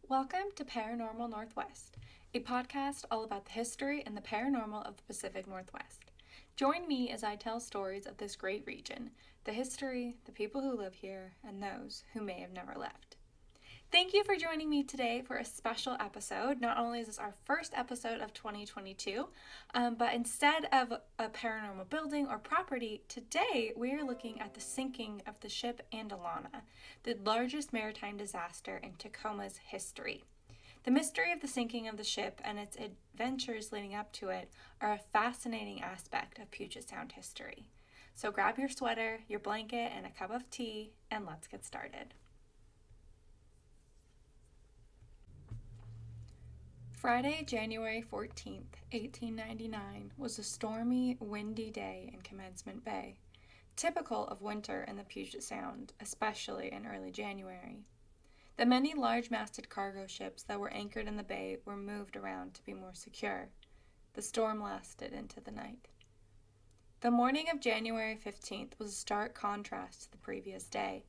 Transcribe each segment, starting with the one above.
Welcome to Paranormal Northwest, a podcast all about the history and the paranormal of the Pacific Northwest. Join me as I tell stories of this great region, the history, the people who live here, and those who may have never left. Thank you for joining me today for a special episode. Not only is this our first episode of 2022, but instead of a paranormal building or property, today we are looking at the sinking of the ship Andelana, the largest maritime disaster in Tacoma's history. The mystery of the sinking of the ship and its adventures leading up to it are a fascinating aspect of Puget Sound history. So grab your sweater, your blanket, and a cup of tea, and let's get started. Friday, January 14th, 1899, was a stormy, windy day in Commencement Bay, typical of winter in the Puget Sound, especially in early January. The many large-masted cargo ships that were anchored in the bay were moved around to be more secure. The storm lasted into the night. The morning of January 15th was a stark contrast to the previous day.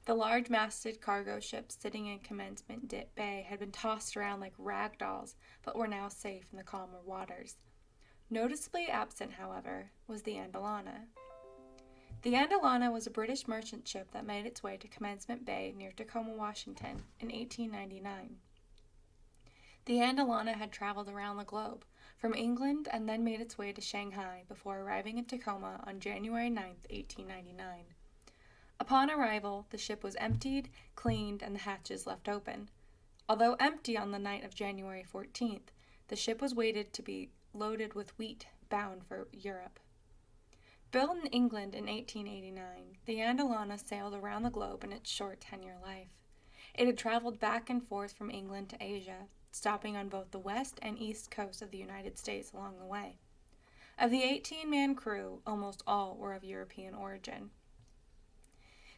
The large-masted cargo ships sitting in Commencement Bay had been tossed around like rag dolls, but were now safe in the calmer waters. Noticeably absent, however, was the Andelana. The Andelana was a British merchant ship that made its way to Commencement Bay near Tacoma, Washington, in 1899. The Andelana had traveled around the globe, from England, and then made its way to Shanghai before arriving in Tacoma on January 9, 1899. Upon arrival, the ship was emptied, cleaned, and the hatches left open. Although empty on the night of January 14th, the ship was waited to be loaded with wheat, bound for Europe. Built in England in 1889, the Andelana sailed around the globe in its short 10-year life. It had traveled back and forth from England to Asia, stopping on both the west and east coast of the United States along the way. Of the 18-man crew, almost all were of European origin.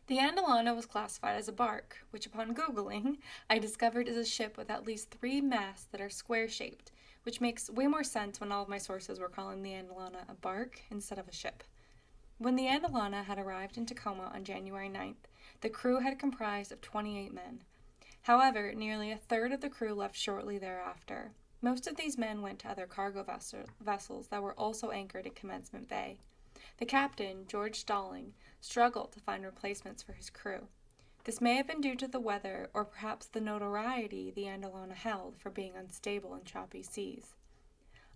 The Andelana was classified as a bark, which upon Googling, I discovered is a ship with at least 3 masts that are square-shaped, which makes way more sense when all of my sources were calling the Andelana a bark instead of a ship. When the Andelana had arrived in Tacoma on January 9th, the crew had comprised of 28 men. However, nearly a third of the crew left shortly thereafter. Most of these men went to other cargo vessels that were also anchored in Commencement Bay. The captain, George Stalling, struggled to find replacements for his crew. This may have been due to the weather or perhaps the notoriety the Andelana held for being unstable in choppy seas.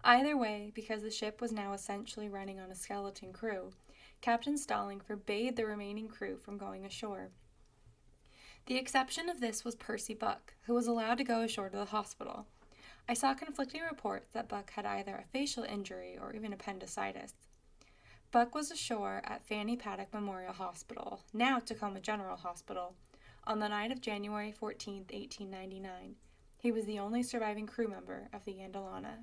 Either way, because the ship was now essentially running on a skeleton crew, Captain Stalling forbade the remaining crew from going ashore. The exception of this was Percy Buck, who was allowed to go ashore to the hospital. I saw conflicting reports that Buck had either a facial injury or even appendicitis. Buck was ashore at Fanny Paddock Memorial Hospital, now Tacoma General Hospital, on the night of January 14, 1899. He was the only surviving crew member of the Andelana.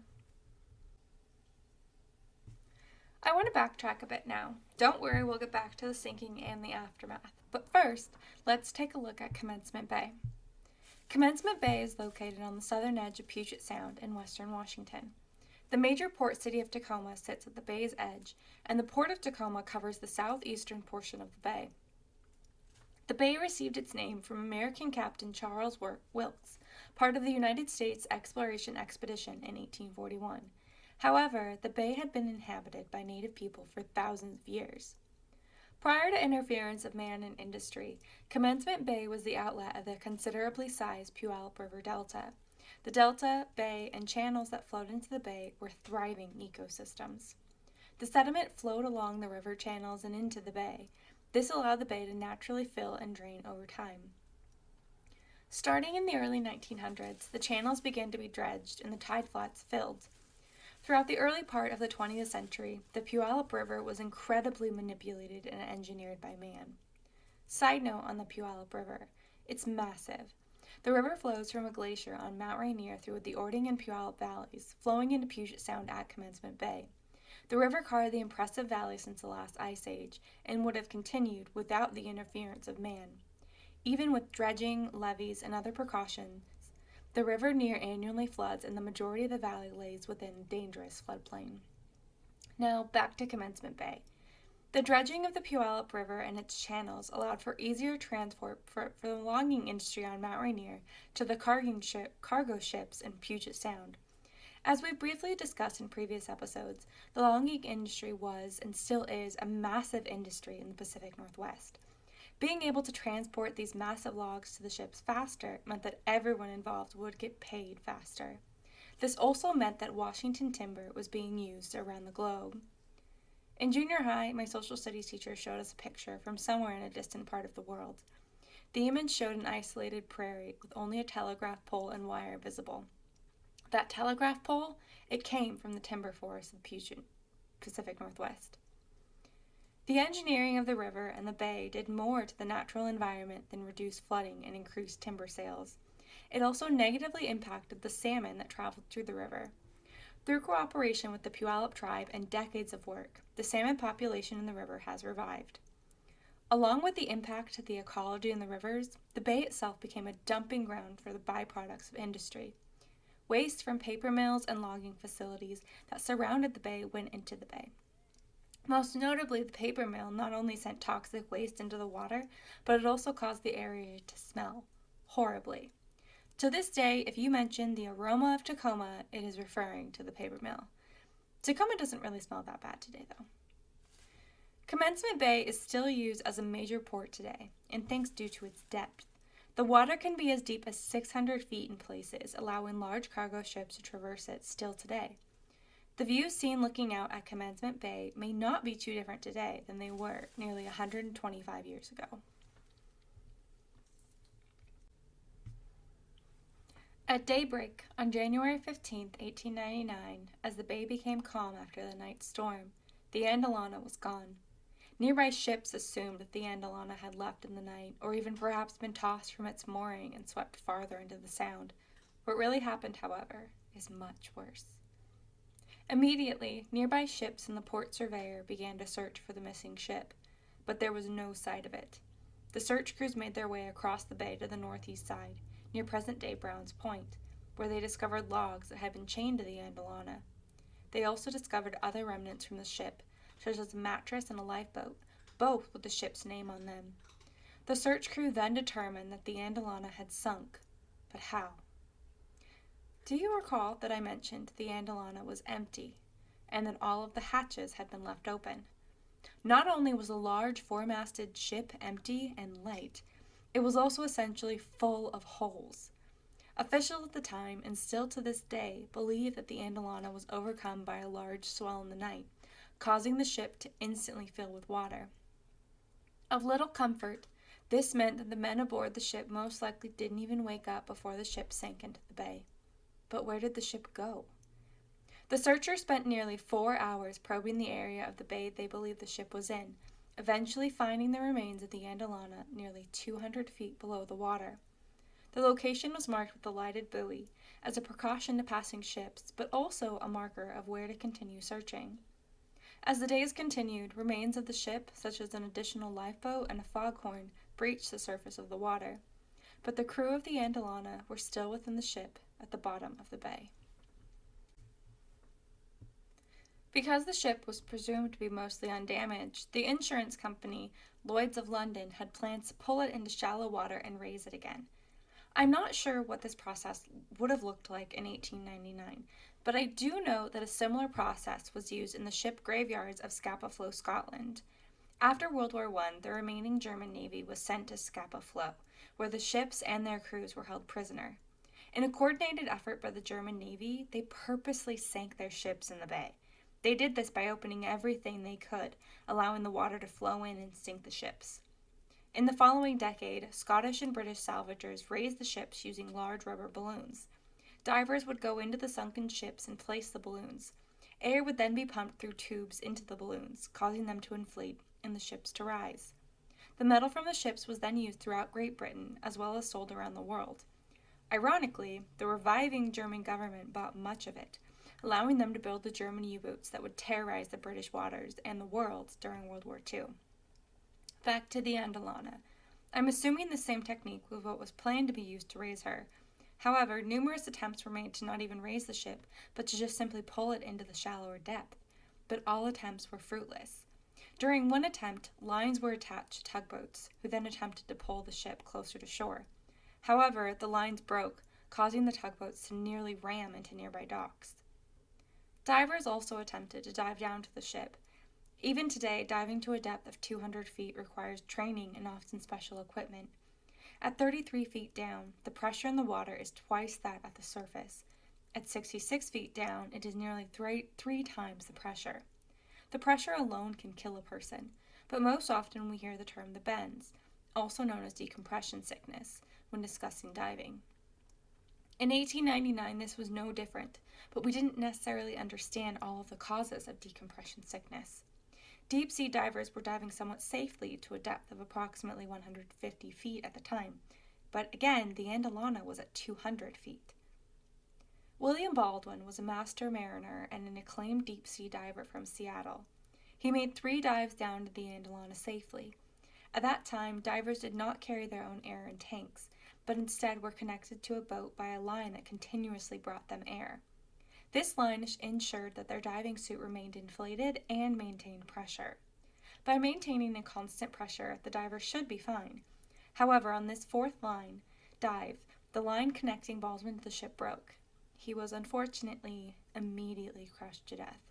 I want to backtrack a bit now. Don't worry, we'll get back to the sinking and the aftermath. But first, let's take a look at Commencement Bay. Commencement Bay is located on the southern edge of Puget Sound in western Washington. The major port city of Tacoma sits at the bay's edge, and the port of Tacoma covers the southeastern portion of the bay. The bay received its name from American Captain Charles Wilkes, part of the United States Exploration Expedition in 1841. However, the bay had been inhabited by native people for thousands of years. Prior to interference of man in industry, Commencement Bay was the outlet of the considerably sized Puyallup River Delta. The delta, bay, and channels that flowed into the bay were thriving ecosystems. The sediment flowed along the river channels and into the bay. This allowed the bay to naturally fill and drain over time. Starting in the early 1900s, the channels began to be dredged and the tide flats filled. Throughout the early part of the 20th century, the Puyallup River was incredibly manipulated and engineered by man. Side note on the Puyallup River, it's massive. The river flows from a glacier on Mount Rainier through the Ording and Puyallup valleys, flowing into Puget Sound at Commencement Bay. The river carved the impressive valley since the last ice age, and would have continued without the interference of man. Even with dredging, levees, and other precautions, the river near annually floods and the majority of the valley lays within dangerous floodplain. Now, back to Commencement Bay. The dredging of the Puyallup River and its channels allowed for easier transport for the logging industry on Mount Rainier to the cargo ships in Puget Sound. As we briefly discussed in previous episodes, the logging industry was and still is a massive industry in the Pacific Northwest. Being able to transport these massive logs to the ships faster meant that everyone involved would get paid faster. This also meant that Washington timber was being used around the globe. In junior high, my social studies teacher showed us a picture from somewhere in a distant part of the world. The image showed an isolated prairie with only a telegraph pole and wire visible. That telegraph pole, it came from the timber forests of the Pacific Northwest. The engineering of the river and the bay did more to the natural environment than reduce flooding and increase timber sales. It also negatively impacted the salmon that traveled through the river. Through cooperation with the Puyallup tribe and decades of work, the salmon population in the river has revived. Along with the impact to the ecology in the rivers, the bay itself became a dumping ground for the byproducts of industry. Waste from paper mills and logging facilities that surrounded the bay went into the bay. Most notably, the paper mill not only sent toxic waste into the water, but it also caused the area to smell horribly. To this day, if you mention the aroma of Tacoma, it is referring to the paper mill. Tacoma doesn't really smell that bad today, though. Commencement Bay is still used as a major port today, and thanks due to its depth. The water can be as deep as 600 feet in places, allowing large cargo ships to traverse it still today. The views seen looking out at Commencement Bay may not be too different today than they were nearly 125 years ago. At daybreak on January 15, 1899, as the bay became calm after the night's storm, the Andelana was gone. Nearby ships assumed that the Andelana had left in the night, or even perhaps been tossed from its mooring and swept farther into the Sound. What really happened, however, is much worse. Immediately, nearby ships and the port surveyor began to search for the missing ship, but there was no sight of it. The search crews made their way across the bay to the northeast side, near present-day Browns Point, where they discovered logs that had been chained to the Andelana. They also discovered other remnants from the ship, such as a mattress and a lifeboat, both with the ship's name on them. The search crew then determined that the Andelana had sunk, but how? Do you recall that I mentioned the Andelana was empty, and that all of the hatches had been left open? Not only was the large four-masted ship empty and light, it was also essentially full of holes. Officials at the time, and still to this day, believe that the Andelana was overcome by a large swell in the night, causing the ship to instantly fill with water. Of little comfort, this meant that the men aboard the ship most likely didn't even wake up before the ship sank into the bay. But where did the ship go? The searchers spent nearly 4 hours probing the area of the bay they believed the ship was in, eventually finding the remains of the Andelana nearly 200 feet below the water. The location was marked with a lighted buoy as a precaution to passing ships, but also a marker of where to continue searching. As the days continued, remains of the ship, such as an additional lifeboat and a foghorn, breached the surface of the water, but the crew of the Andelana were still within the ship at the bottom of the bay. Because the ship was presumed to be mostly undamaged, the insurance company, Lloyd's of London, had plans to pull it into shallow water and raise it again. I'm not sure what this process would have looked like in 1899, but I do know that a similar process was used in the ship graveyards of Scapa Flow, Scotland. After World War I, the remaining German Navy was sent to Scapa Flow, where the ships and their crews were held prisoner. In a coordinated effort by the German Navy, they purposely sank their ships in the bay. They did this by opening everything they could, allowing the water to flow in and sink the ships. In the following decade, Scottish and British salvagers raised the ships using large rubber balloons. Divers would go into the sunken ships and place the balloons. Air would then be pumped through tubes into the balloons, causing them to inflate and the ships to rise. The metal from the ships was then used throughout Great Britain, as well as sold around the world. Ironically, the reviving German government bought much of it, allowing them to build the German U-boats that would terrorize the British waters and the world during World War II. Back to the Andelana. I'm assuming the same technique was what was planned to be used to raise her. However, numerous attempts were made to not even raise the ship, but to just simply pull it into the shallower depth. But all attempts were fruitless. During one attempt, lines were attached to tugboats, who then attempted to pull the ship closer to shore. However, the lines broke, causing the tugboats to nearly ram into nearby docks. Divers also attempted to dive down to the ship. Even today, diving to a depth of 200 feet requires training and often special equipment. At 33 feet down, the pressure in the water is twice that at the surface. At 66 feet down, it is nearly three times the pressure. The pressure alone can kill a person, but most often we hear the term the bends, also known as decompression sickness, when discussing diving. In 1899, this was no different, but we didn't necessarily understand all of the causes of decompression sickness. Deep-sea divers were diving somewhat safely to a depth of approximately 150 feet at the time, but again, the Andelana was at 200 feet. William Baldwin was a master mariner and an acclaimed deep-sea diver from Seattle. He made 3 dives down to the Andelana safely. At that time, divers did not carry their own air in tanks, but instead were connected to a boat by a line that continuously brought them air. This line ensured that their diving suit remained inflated and maintained pressure. By maintaining a constant pressure, the diver should be fine. However, on this 4th dive, the line connecting Baldwin to the ship broke. He was unfortunately immediately crushed to death.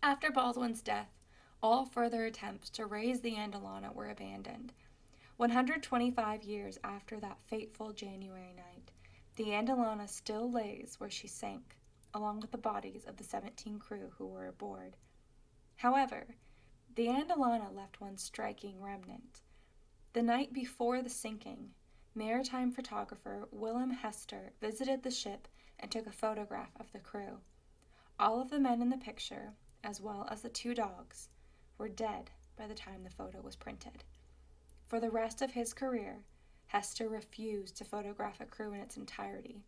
After Baldwin's death, all further attempts to raise the Andelana were abandoned. 125 years after that fateful January night, the Andelana still lays where she sank, along with the bodies of the 17 crew who were aboard. However, the Andelana left one striking remnant. The night before the sinking, maritime photographer William Hester visited the ship and took a photograph of the crew. All of the men in the picture, as well as the 2 dogs, were dead by the time the photo was printed. For the rest of his career, Hester refused to photograph a crew in its entirety,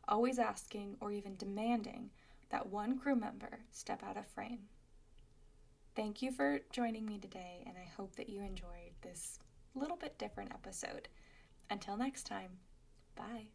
always asking or even demanding that one crew member step out of frame. Thank you for joining me today, and I hope that you enjoyed this little bit different episode. Until next time, bye.